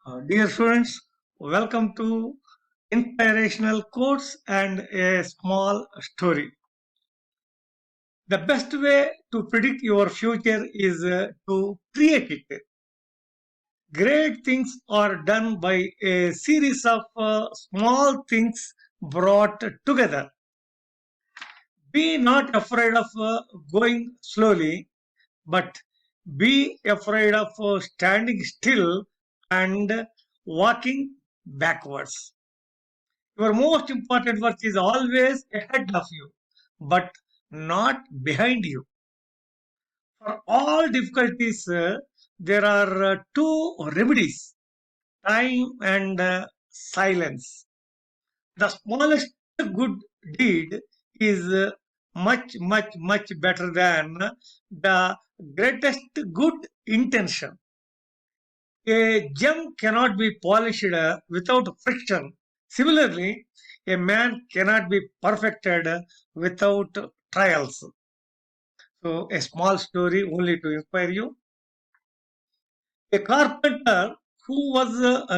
Dear students, welcome to Inspirational Quotes and a Small Story. The best way to predict your future is to create it. Great things are done by a series of small things brought together. Be not afraid of going slowly, but be afraid of standing still and walking backwards. Your most important work is always ahead of you, but not behind you. For all difficulties, there are two remedies: time and silence. The smallest good deed is much better than the greatest good intention. A gem cannot be polished without friction. Similarly, a man cannot be perfected without trials. So, a small story only to inspire you. A carpenter who was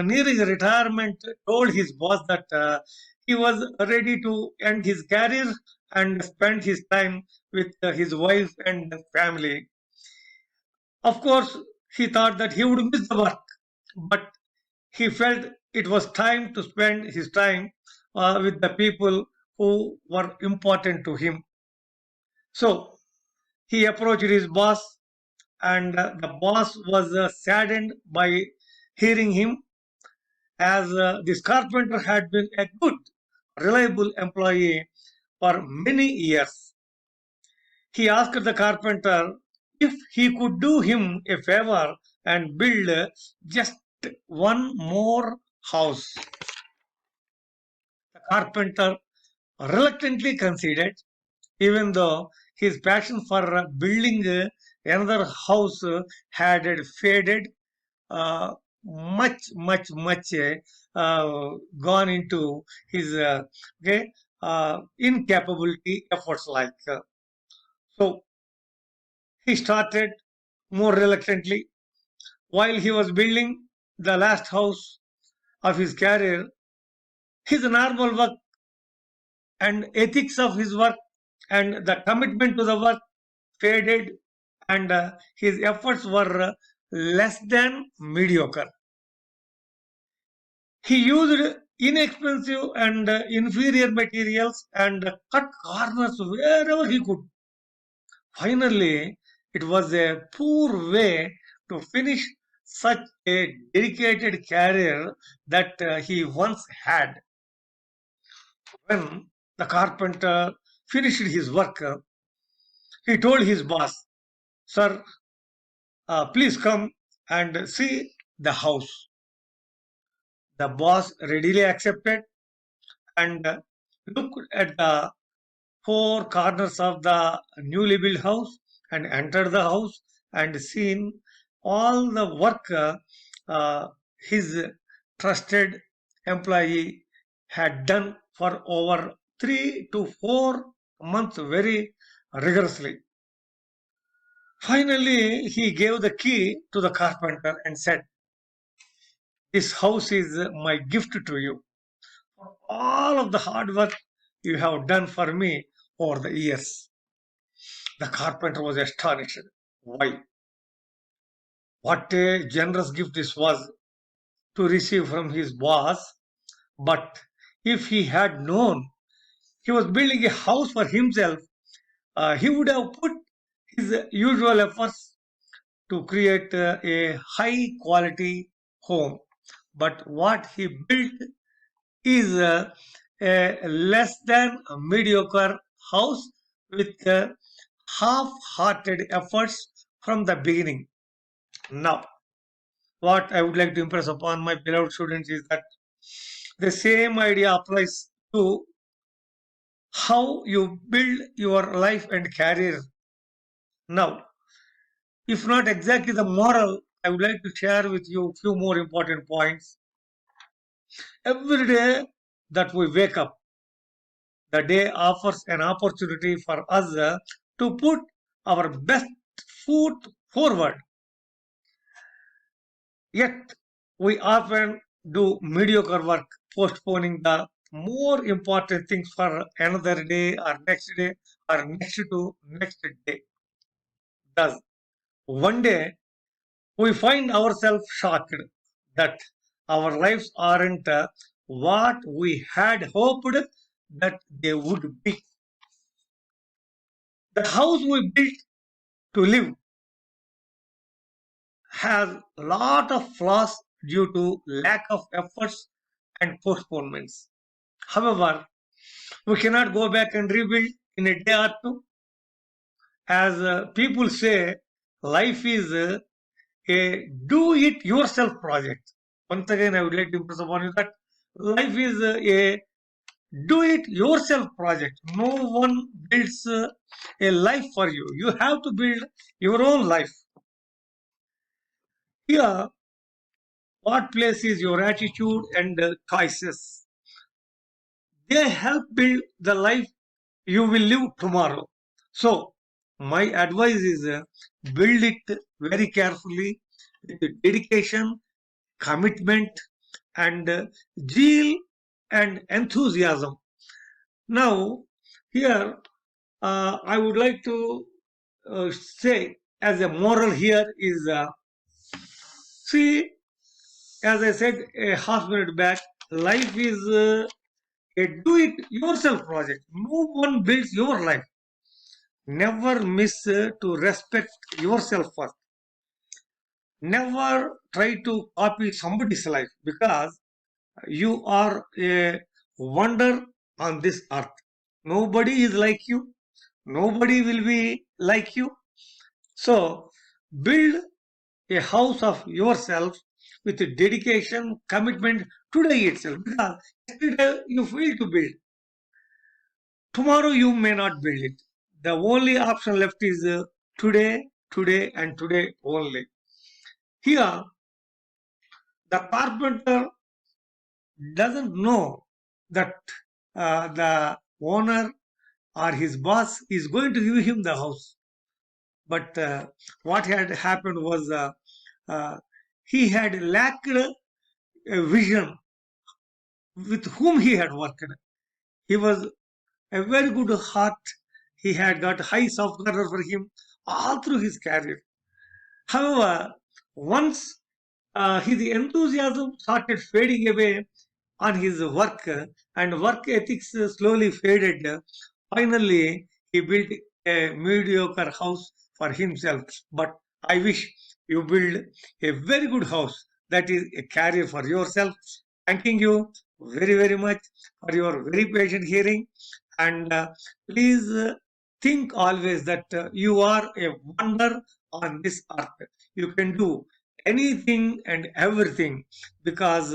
nearing retirement told his boss that he was ready to end his career and spend his time with his wife and family. Of course, he thought that he would miss the work, but he felt it was time to spend his time with the people who were important to him. So he approached his boss, and the boss was saddened by hearing him, as this carpenter had been a good, reliable employee for many years. He asked the carpenter if he could do him a favor and build just one more house. The carpenter reluctantly conceded, even though his passion for building another house had faded, uh, gone into his okay, incapability efforts. So, he started more reluctantly. While he was building the last house of his career, his normal work and ethics of his work and the commitment to the work faded, and his efforts were less than mediocre. He used inexpensive and inferior materials and cut corners wherever he could. Finally, it was a poor way to finish such a dedicated career that he once had. When the carpenter finished his work, he told his boss, "Sir, please come and see the house." The boss readily accepted and looked at the four corners of the newly built house and entered the house and seen all the work his trusted employee had done for over 3 to 4 months very rigorously. Finally, he gave the key to the carpenter and said, "This house is my gift to you for all of the hard work you have done for me over the years." The carpenter was astonished. Why? What a generous gift this was to receive from his boss. But if he had known he was building a house for himself, he would have put his usual efforts to create a high quality home. But what he built is a less than a mediocre house with half-hearted efforts from the beginning. Now, what I would like to impress upon my beloved students is that the same idea applies to how you build your life and career. Now, if not exactly the moral, I would like to share with you a few more important points. Every day that we wake up, the day offers an opportunity for us to put our best foot forward. Yet, we often do mediocre work, postponing the more important things for another day or next day or next to next day. Thus, one day we find ourselves shocked that our lives aren't what we had hoped that they would be. The house we built to live has a lot of flaws due to lack of efforts and postponements. However, we cannot go back and rebuild in a day or two. As people say, life is a do it yourself project. Once again, I would like to impress upon you that life is a do it yourself project. No one builds a life for you. You have to build your own life. Here, what place is your attitude and choices? They help build the life you will live tomorrow. So, my advice is build it very carefully with dedication, commitment, and zeal and enthusiasm. Now, here I would like to say as a moral here is see, as I said a half minute back, life is a do it yourself project. No one builds your life. Never miss to respect yourself first. Never try to copy somebody's life because you are a wonder on this earth. Nobody is like you. Nobody will be like you. So build a house of yourself with dedication, commitment today itself. Because yesterday you failed to build. Tomorrow you may not build it. The only option left is today, today, and today only. Here, the carpenter doesn't know that the owner or his boss is going to give him the house. But what had happened was uh, he had lacked a vision with whom he had worked. He was a very good heart. He had got high soft corner for him all through his career. However, once his enthusiasm started fading away on his work and work ethics slowly faded, finally he built a mediocre house for himself. But I wish you build a very good house that is a career for yourself. Thanking you very, very much for your very patient hearing. And please think always that you are a wonder on this earth. You can do anything and everything because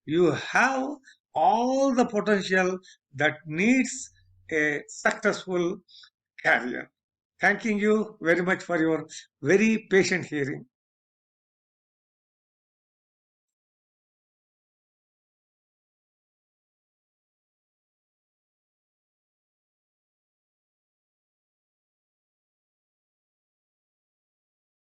you have all the potential that needs a successful career. Thanking you very much for your very patient hearing.